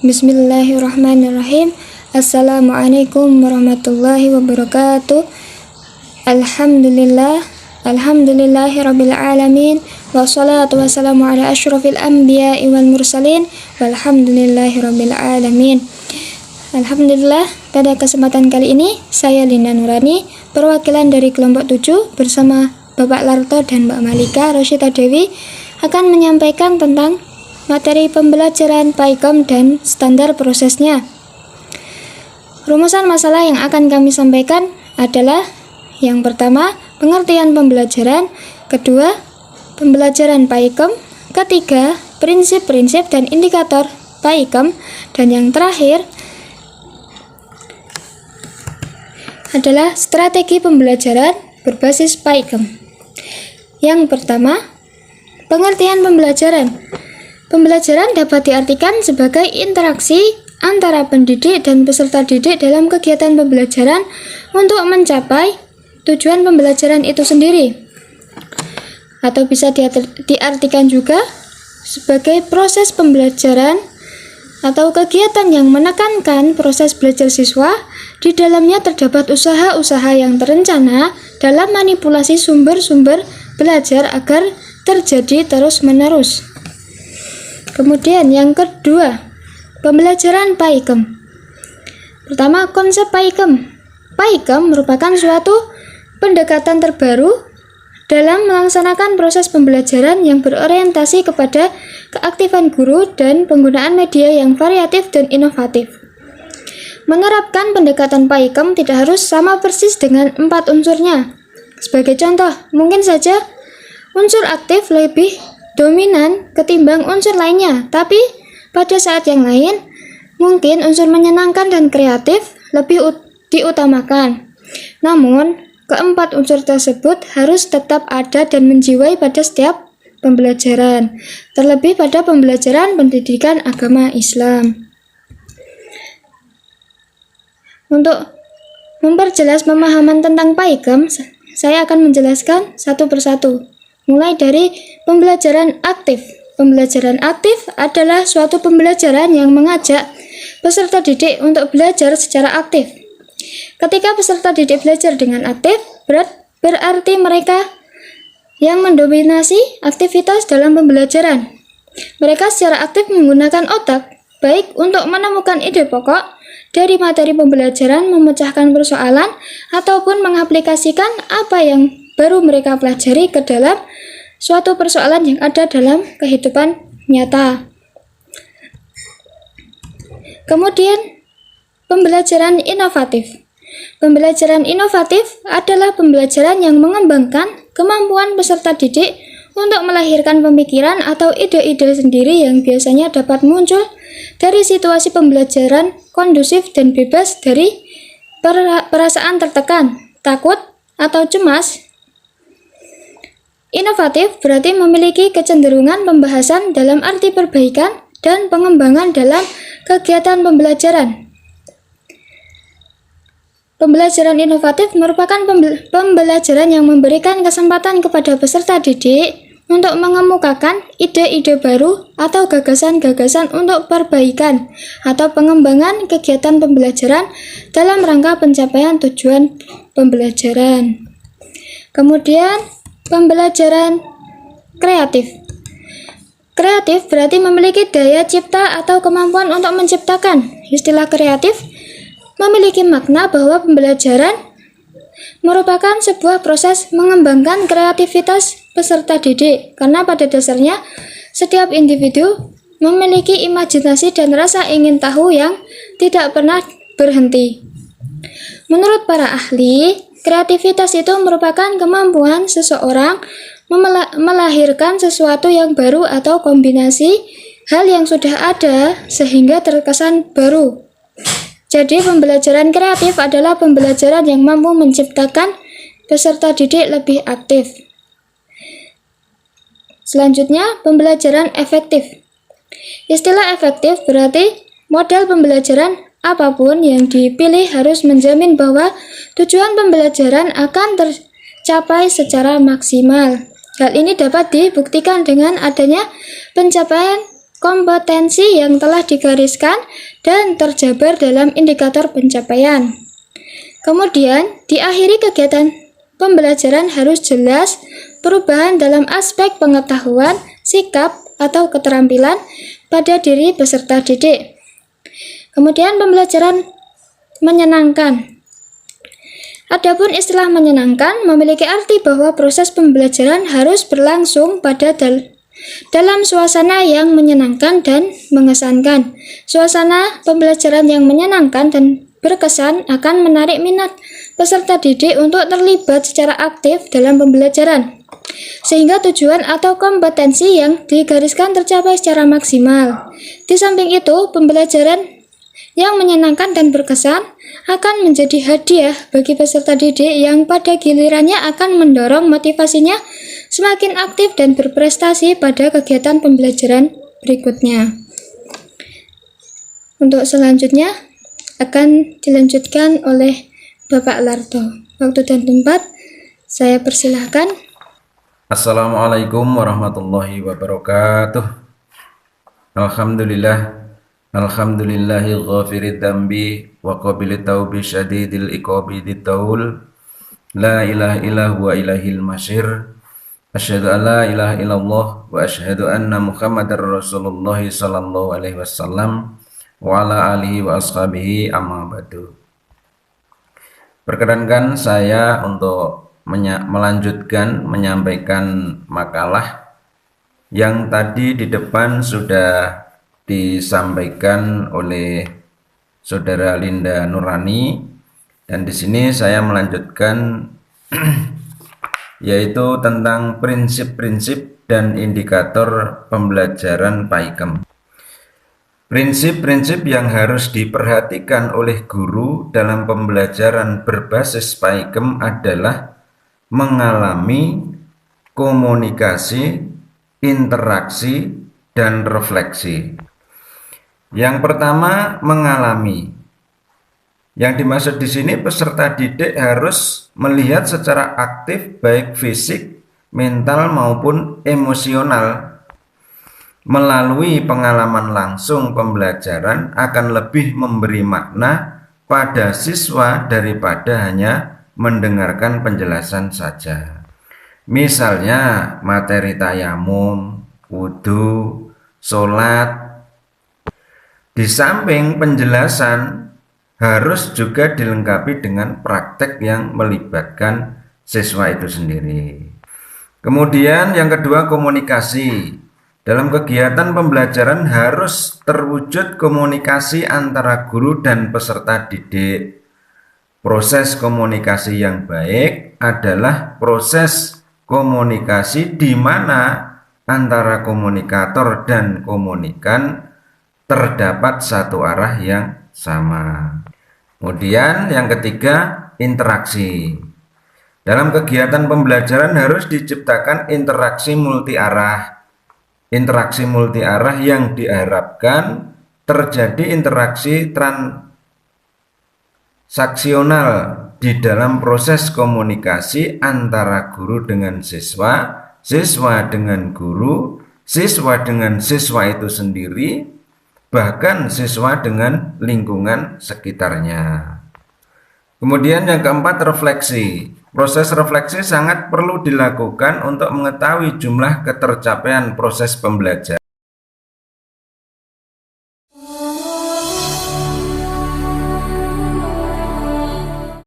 Bismillahirrahmanirrahim. Assalamualaikum warahmatullahi wabarakatuh. Alhamdulillahirabbil alamin. Wassalatu wassalamu ala asyrafil anbiya'i wal mursalin. Walhamdulillahirabbil alamin. Alhamdulillah, pada kesempatan kali ini saya Linda Nurani, perwakilan dari kelompok 7 bersama Bapak Larto dan Mbak Malika Rosyita Dewi akan menyampaikan tentang materi pembelajaran PAIKOM dan standar prosesnya. Rumusan masalah yang akan kami sampaikan adalah: yang pertama, pengertian pembelajaran; kedua, pembelajaran PAIKOM; ketiga, prinsip-prinsip dan indikator PAIKOM; dan yang terakhir adalah strategi pembelajaran berbasis PAIKOM. Yang pertama, pengertian pembelajaran. Pembelajaran dapat diartikan sebagai interaksi antara pendidik dan peserta didik dalam kegiatan pembelajaran untuk mencapai tujuan pembelajaran itu sendiri. Atau bisa diartikan juga sebagai proses pembelajaran atau kegiatan yang menekankan proses belajar siswa. Di dalamnya terdapat usaha-usaha yang terencana dalam manipulasi sumber-sumber belajar agar terjadi terus-menerus. Kemudian yang kedua, pembelajaran PAIKOM. Pertama, konsep PAIKOM. PAIKOM merupakan suatu pendekatan terbaru dalam melaksanakan proses pembelajaran yang berorientasi kepada keaktifan guru dan penggunaan media yang variatif dan inovatif. Menerapkan pendekatan PAIKOM tidak harus sama persis dengan 4 unsurnya. Sebagai contoh, mungkin saja unsur aktif lebih dominan ketimbang unsur lainnya, tapi pada saat yang lain mungkin unsur menyenangkan dan kreatif lebih diutamakan. Namun, keempat unsur tersebut harus tetap ada dan menjiwai pada setiap pembelajaran, terlebih pada pembelajaran pendidikan agama Islam. Untuk memperjelas pemahaman tentang PAIKOM, saya akan menjelaskan satu persatu. Mulai dari pembelajaran aktif. Pembelajaran aktif adalah suatu pembelajaran yang mengajak peserta didik untuk belajar secara aktif. Ketika peserta didik belajar dengan aktif, berarti mereka yang mendominasi aktivitas dalam pembelajaran. Mereka secara aktif menggunakan otak, baik untuk menemukan ide pokok dari materi pembelajaran, memecahkan persoalan, ataupun mengaplikasikan apa yang baru mereka pelajari ke dalam suatu persoalan yang ada dalam kehidupan nyata. Kemudian, pembelajaran inovatif. Pembelajaran inovatif adalah pembelajaran yang mengembangkan kemampuan peserta didik untuk melahirkan pemikiran atau ide-ide sendiri yang biasanya dapat muncul dari situasi pembelajaran kondusif dan bebas dari perasaan tertekan, takut, atau cemas. Inovatif berarti memiliki kecenderungan pembahasan dalam arti perbaikan dan pengembangan dalam kegiatan pembelajaran. Pembelajaran inovatif merupakan pembelajaran yang memberikan kesempatan kepada peserta didik untuk mengemukakan ide-ide baru atau gagasan-gagasan untuk perbaikan atau pengembangan kegiatan pembelajaran dalam rangka pencapaian tujuan pembelajaran. Kemudian, pembelajaran kreatif. Kreatif berarti memiliki daya cipta atau kemampuan untuk menciptakan. Istilah kreatif memiliki makna bahwa pembelajaran merupakan sebuah proses mengembangkan kreativitas peserta didik, karena pada dasarnya setiap individu memiliki imajinasi dan rasa ingin tahu yang tidak pernah berhenti. Menurut para ahli, kreativitas itu merupakan kemampuan seseorang melahirkan sesuatu yang baru atau kombinasi hal yang sudah ada sehingga terkesan baru. Jadi, pembelajaran kreatif adalah pembelajaran yang mampu menciptakan peserta didik lebih aktif. Selanjutnya, pembelajaran efektif. Istilah efektif berarti model pembelajaran apapun yang dipilih harus menjamin bahwa tujuan pembelajaran akan tercapai secara maksimal. Hal ini dapat dibuktikan dengan adanya pencapaian kompetensi yang telah digariskan dan terjabar dalam indikator pencapaian. Kemudian, di akhir kegiatan pembelajaran harus jelas perubahan dalam aspek pengetahuan, sikap, atau keterampilan pada diri peserta didik. Kemudian pembelajaran menyenangkan. Adapun istilah menyenangkan memiliki arti bahwa proses pembelajaran harus berlangsung dalam suasana yang menyenangkan dan mengesankan. Suasana pembelajaran yang menyenangkan dan berkesan akan menarik minat peserta didik untuk terlibat secara aktif dalam pembelajaran, sehingga tujuan atau kompetensi yang digariskan tercapai secara maksimal. Di samping itu, pembelajaran yang menyenangkan dan berkesan akan menjadi hadiah bagi peserta didik yang pada gilirannya akan mendorong motivasinya semakin aktif dan berprestasi pada kegiatan pembelajaran berikutnya. Untuk selanjutnya akan dilanjutkan oleh Bapak Larto. Waktu dan tempat saya persilahkan. Assalamualaikum warahmatullahi wabarakatuh. Alhamdulillahi ghafirid dambi wa qabilit taubi syadidil iqabi ditaul. La ilaha illa huwa ilahil masyir. Asyhadu an la ilaha illallah wa asyhadu anna Muhammadar Rasulullah sallallahu alaihi wasallam wa ala alihi wa ashabihi amma ba'du. Perkenankan saya untuk melanjutkan menyampaikan makalah yang tadi di depan sudah disampaikan oleh Saudara Linda Nurani, dan di sini saya melanjutkan yaitu tentang prinsip-prinsip dan indikator pembelajaran PAIKEM. Prinsip-prinsip yang harus diperhatikan oleh guru dalam pembelajaran berbasis PAIKEM adalah mengalami, komunikasi, interaksi, dan refleksi. Yang pertama, mengalami. Yang dimaksud di sini peserta didik harus melihat secara aktif baik fisik, mental maupun emosional. Melalui pengalaman langsung pembelajaran akan lebih memberi makna pada siswa daripada hanya mendengarkan penjelasan saja. Misalnya materi tayamum, wudu, sholat. Di samping penjelasan harus juga dilengkapi dengan praktek yang melibatkan siswa itu sendiri. Kemudian yang kedua, komunikasi. Dalam kegiatan pembelajaran harus terwujud komunikasi antara guru dan peserta didik. Proses komunikasi yang baik adalah proses komunikasi di mana antara komunikator dan komunikan terdapat satu arah yang sama. Kemudian yang ketiga, interaksi. Dalam kegiatan pembelajaran harus diciptakan interaksi multi arah. Interaksi multi arah yang diharapkan terjadi interaksi transaksional di dalam proses komunikasi antara guru dengan siswa, siswa dengan guru, siswa dengan siswa itu sendiri, bahkan siswa dengan lingkungan sekitarnya. Kemudian yang keempat, refleksi. Proses refleksi sangat perlu dilakukan untuk mengetahui jumlah ketercapaian proses pembelajaran